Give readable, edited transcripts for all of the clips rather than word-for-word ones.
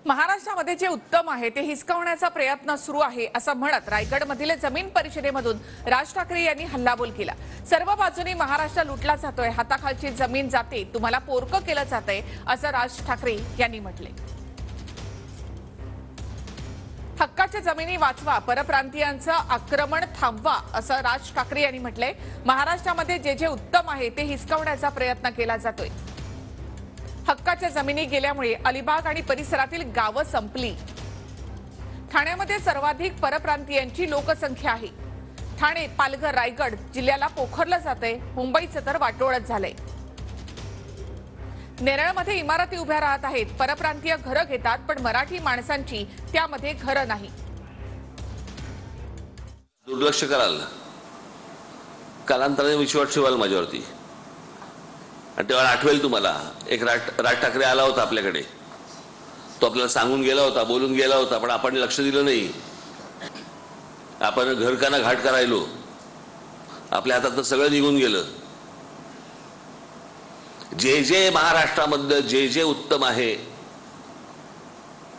महाराष्ट्रामध्ये जे उत्तम आहे ते हिसकावण्याचा प्रयत्न सुरू आहे असं म्हणत रायगडमधील जमीन परिषदेमधून राज ठाकरे यांनी हल्लाबोल केला। सर्व बाजूनी महाराष्ट्र लुटला जातोय, हाताखालची जमीन जाते, तुम्हाला पोरकं केलं जातंय असं राज ठाकरे यांनी म्हटले। हक्काच्या जमिनी वाचवा, परप्रांतीयांचं आक्रमण थांबवा असं राज ठाकरे यांनी म्हटलंय। महाराष्ट्रामध्ये जे जे उत्तम आहे ते हिसकावण्याचा प्रयत्न केला जातोय। हक्काच्या जमिनी गेल्यामुळे अलिबाग आणि परिसरातील गावं संपली। ठाण्यामध्ये सर्वाधिक परप्रांतीयांची लोकसंख्या आहे। ठाणे, पालघर, रायगड जिल्ह्याला पोखरलं जातंय, मुंबईचं तर वाटोळच झालंय। नेरळमध्ये इमारती उभ्या राहत आहेत, परप्रांतीय घरं घेतात, पण मराठी माणसांची त्यामध्ये घरं नाही। दुर्लक्ष कराल, कालांतराने विश्वास ठेवाल माझ्यावरती। आणि तेव्हा आठवेल तुम्हाला, एक राज ठाकरे आला होता आपल्याकडे, तो आपल्याला सांगून गेला होता, बोलून गेला होता, पण आपण लक्ष दिलं नाही। आपण घरकाना घाट करायलो, आपल्या हातात सगळं निघून गेलं। जे जे महाराष्ट्रामध्ये जे जे उत्तम आहे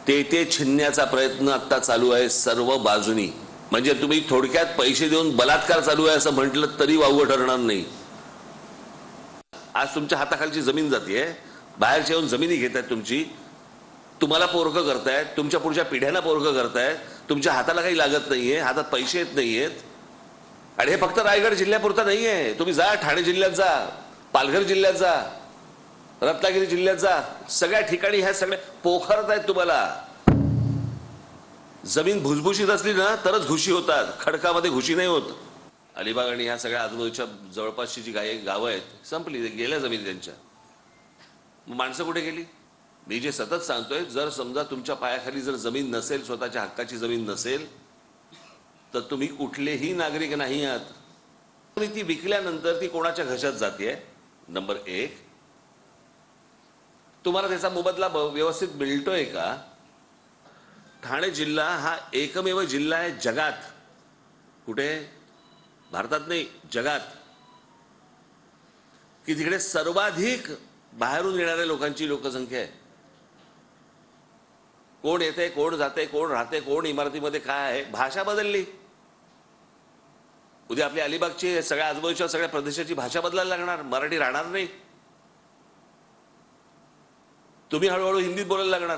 ते ते छिनण्याचा प्रयत्न आता चालू आहे सर्व बाजूनी। म्हणजे तुम्ही थोडक्यात पैसे देऊन बलात्कार चालू आहे असं म्हटलं तरी वावगं ठरणार नाही। आज तुमच्या हाताखालची जमीन जाते, बाहेरच्या येऊन जमिनी घेत आहेत तुमची, तुम्हाला पोरकं करतायत, तुमच्या पुढच्या पिढ्यांना पोरकं करतायत, तुमच्या हाताला काही लागत नाहीये, हातात पैसे येत नाहीयेत। आणि हे फक्त रायगड जिल्ह्यापुरता नाहीये, तुम्ही जा ठाणे जिल्ह्यात जा, पालघर जिल्ह्यात जा, रत्नागिरी जिल्ह्यात जा, सगळ्या ठिकाणी ह्या सगळ्या पोखरत आहेत। तुम्हाला जमीन भुसभुशीत असली ना तरच घुशी होतात, खडकामध्ये घुशी नाही होत। अलिबाग आणि ह्या सगळ्या आजूबाजूच्या जवळपासची जी गावं आहेत संपली, गेल्या जमीन त्यांच्या। माणसं कुठे गेली? मी जे सतत सांगतोय, जर समजा तुमच्या पायाखाली जर जमीन नसेल, स्वतःच्या हक्काची जमीन नसेल, तर तुम्ही कुठलेही नागरिक नाही आहात। तुम्ही ती विकल्यानंतर ती कोणाच्या घशात जाते? नंबर एक, तुम्हाला त्याचा मोबदला व्यवस्थित मिळतोय का? ठाणे जिल्हा हा एकमेव जिल्हा आहे जगात, कुठे भारतात नाही जगात, की तिकडे सर्वाधिक बाहेरून येणाऱ्या लोकांची लोकसंख्या आहे। कोण येते, कोण जाते, कोण राहते, कोण इमारतीमध्ये काय आहे, भाषा बदलली। उद्या आपल्या अलिबागची सगळ्या आजूबाजूच्या सगळ्या प्रदेशाची भाषा बदलायला लागणार, मराठी राहणार नाही, तुम्ही हळूहळू हिंदीत बोलायला लागणार।